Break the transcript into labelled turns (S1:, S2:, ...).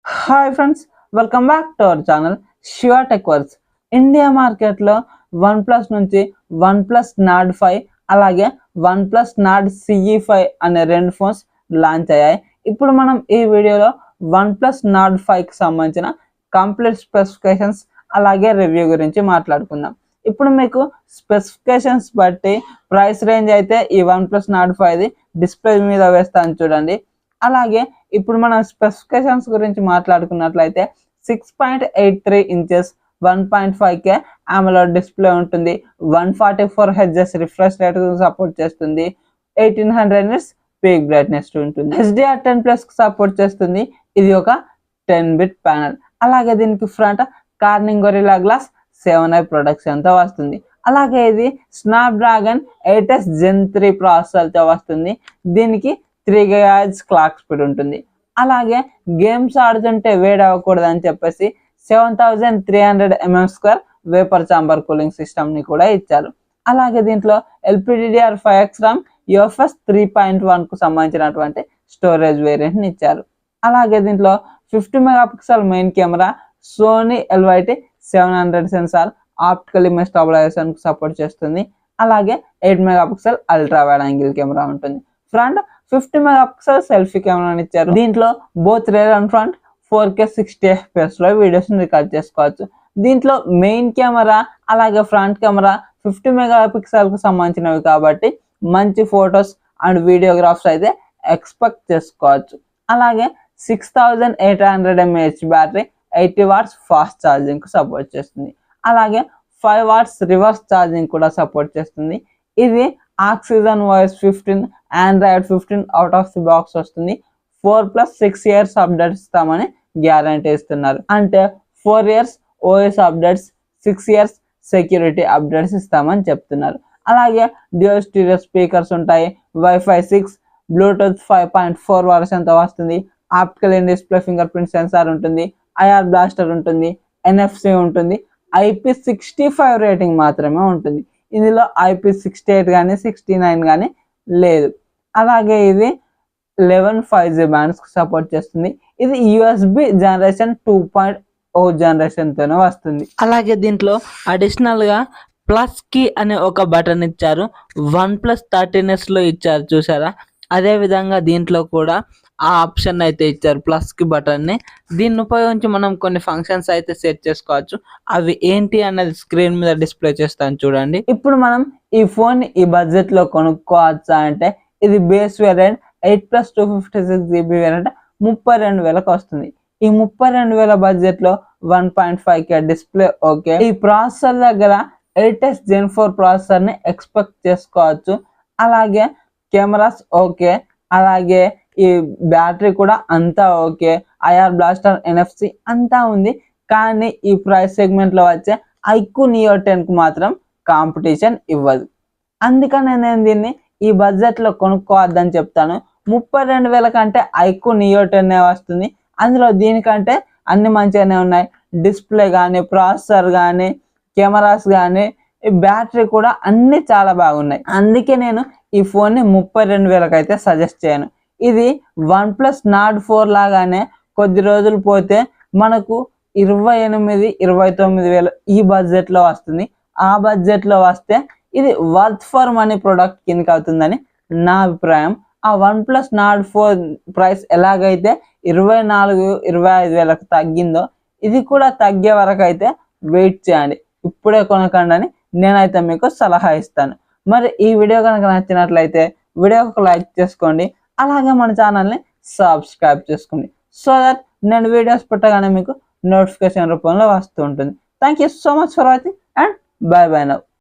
S1: Hi friends, welcome back to our channel Shiva tech works. India మార్కెట్లో one plus నుంచి one plus నాడ్ 5 అలాగే one plus నాడ్ CE5 అనే రెండు phones launch అయ్యాయి. ఇప్పుడు మనం ఈ వీడియోలో వన్ ప్లస్ నాడ్ 5కి సంబంధించిన కంప్లీట్ స్పెసిఫికేషన్స్ అలాగే రివ్యూ గురించి మాట్లాడుకుందాం. ఇప్పుడు మీకు స్పెసిఫికేషన్స్ బట్టి ప్రైస్ రేంజ్ అయితే ఈ వన్ ప్లస్ నాడ్ 5 డిస్ప్లే మీద వేస్తాను చూడండి. అలాగే ఇప్పుడు మనం స్పెసిఫికేషన్స్ గురించి మాట్లాడుకున్నట్లయితే 6.83 ఇంచెస్ 1.5K AMOLED డిస్ప్లే ఉంటుంది. 144 Hz రిఫ్రెష్ రేట్ సపోర్ట్ చేస్తుంది. 1800 nits పీక్ బ్రైట్నెస్ ఉంటుంది. HDR10+ సపోర్ట్ చేస్తుంది. ఇది ఒక 10-bit ప్యానల్. అలాగే దీనికి front Corning Gorilla glass 7i ప్రొడక్షన్తో వస్తుంది. అలాగే ఇది స్నాప్డ్రాగన్ 8s Gen 3 ప్రాసెసర్తో వస్తుంది. దీనికి 3 GHz క్లాక్ స్పీడ్ ఉంటుంది. అలాగే గేమ్స్ ఆడుతుంటే వేడి అవ్వకూడదు అని చెప్పేసి 7300 mm² వేపర్ చాంబర్ కూలింగ్ సిస్టమ్ని కూడా ఇచ్చారు. అలాగే దీంట్లో LPDDR5X RAM UFS 3.1కు సంబంధించినటువంటి స్టోరేజ్ వేరియంట్ని ఇచ్చారు. అలాగే దీంట్లో 50 megapixel main camera, Sony LYT 700 sensor, optical image స్టెబిలైజేషన్కు సపోర్ట్ చేస్తుంది. అలాగే 8 megapixel ultra wide angle camera ఉంటుంది. ఫ్రంట్ 50 మెగాపిక్సెల్ సెల్ఫీ కెమెరాని ఇచ్చారు. దీంట్లో both rear and front 4K 60 FPS లో వీడియోస్ని రికార్డ్ చేసుకోవచ్చు. దీంట్లో మెయిన్ కెమెరా అలాగే ఫ్రంట్ కెమెరా 50 మెగాపిక్సెల్కు సంబంధించినవి కాబట్టి మంచి ఫొటోస్ అండ్ వీడియోగ్రాఫ్స్ అయితే ఎక్స్పెక్ట్ చేసుకోవచ్చు. అలాగే 6800 mAh బ్యాటరీ, 80 watts ఫాస్ట్ ఛార్జింగ్కు సపోర్ట్ చేస్తుంది. అలాగే 5 watts రివర్స్ ఛార్జింగ్ కూడా సపోర్ట్ చేస్తుంది. ఇది oxygen OS 15, Android 15 out of the box వస్తుంది. 4+6 years అప్డేట్స్ ఇస్తామని గ్యారంటీ ఇస్తున్నారు. అంటే 4 years OS updates, 6 years security updates ఇస్తామని చెప్తున్నారు. అలాగే డ్యూయల్ స్టీరియో స్పీకర్స్ ఉంటాయి. Wi-Fi 6, Bluetooth 5.4 వర్షన్తో వస్తుంది. Optical in display finger print censor ఉంటుంది. IR బ్లాస్టర్ ఉంటుంది. NFC ఉంటుంది. IP65 రేటింగ్ మాత్రమే ఉంటుంది. ఇందులో IP68 కానీ 69 కానీ లేదు. అలాగే ఇది 11 5G బ్యాండ్స్కి సపోర్ట్ చేస్తుంది. ఇది USB జనరేషన్ 2.0 జనరేషన్తోనే వస్తుంది. అలాగే దీంట్లో అడిషనల్గా ప్లస్ కీ అనే ఒక బటన్ ఇచ్చారు. OnePlus 13sలో ఇచ్చారు చూసారా, అదే విధంగా దీంట్లో కూడా ఆ ఆప్షన్ అయితే ఇచ్చారు, ప్లస్ కి బటన్ని. దీన్ని ఉపయోగించి మనం కొన్ని ఫంక్షన్స్ అయితే సెట్ చేసుకోవచ్చు. అవి ఏంటి అన్నది స్క్రీన్ మీద డిస్ప్లే చేస్తాను చూడండి. ఇప్పుడు మనం ఈ ఫోన్ ఈ బడ్జెట్ లో కొనుక్కోవచ్చా అంటే ఇది బేస్ వేరియంట్ 8+256GB వేరియంట్ 32,000కి వస్తుంది. ఈ 32,000 బడ్జెట్ లో 1.5K డిస్ప్లే ఓకే. ఈ ప్రాసెసర్ దగ్గర 8s Gen 4 ప్రాసెసర్ ని ఎక్స్పెక్ట్ చేసుకోవచ్చు. అలాగే కెమెరాస్ ఓకే. అలాగే ఈ బ్యాటరీ కూడా అంతా ఓకే. IR బ్లాస్టర్, NFC అంతా ఉంది. కానీ ఈ ప్రైస్ సెగ్మెంట్ లో వచ్చే iQOO Neo 10కు మాత్రం కాంపిటీషన్ ఇవ్వదు. అందుకనే నేను దీన్ని ఈ బడ్జెట్ లో కొనుక్కోవద్దని చెప్తాను. 32,000 కంటే iQOO Neo 10 వస్తుంది. అందులో దీనికంటే అన్ని మంచిగానే ఉన్నాయి. డిస్ప్లే కానీ, ప్రాసెసర్ కానీ, కెమెరాస్ కానీ, ఈ బ్యాటరీ కూడా అన్ని చాలా బాగున్నాయి. అందుకే నేను ఈ ఫోన్ని 32,000కి అయితే సజెస్ట్ చేయను. ఇది OnePlus నాడ్ 4 లాగానే కొద్ది రోజులు పోతే మనకు 28-29,000 ఈ బడ్జెట్లో వస్తుంది. ఆ బడ్జెట్లో వస్తే ఇది వర్త్ ఫర్ మనీ ప్రోడక్ట్ కిందకి అవుతుందని నా అభిప్రాయం. ఆ OnePlus నాడ్ 4 ప్రైస్ ఎలాగైతే 24-25,000కు తగ్గిందో ఇది కూడా తగ్గే వరకు అయితే వెయిట్ చేయండి. ఇప్పుడే కొనకండి అని నేనైతే మీకు సలహా ఇస్తాను. మరి ఈ వీడియో కనుక నచ్చినట్లయితే వీడియోకి లైక్ చేసుకోండి. అలాగే మన ఛానల్ని సబ్స్క్రైబ్ చేసుకోండి. సో దట్ నేను వీడియోస్ పెట్టగానే మీకు నోటిఫికేషన్ రూపంలో వస్తూ ఉంటుంది. Thank you so much for watching and by by now.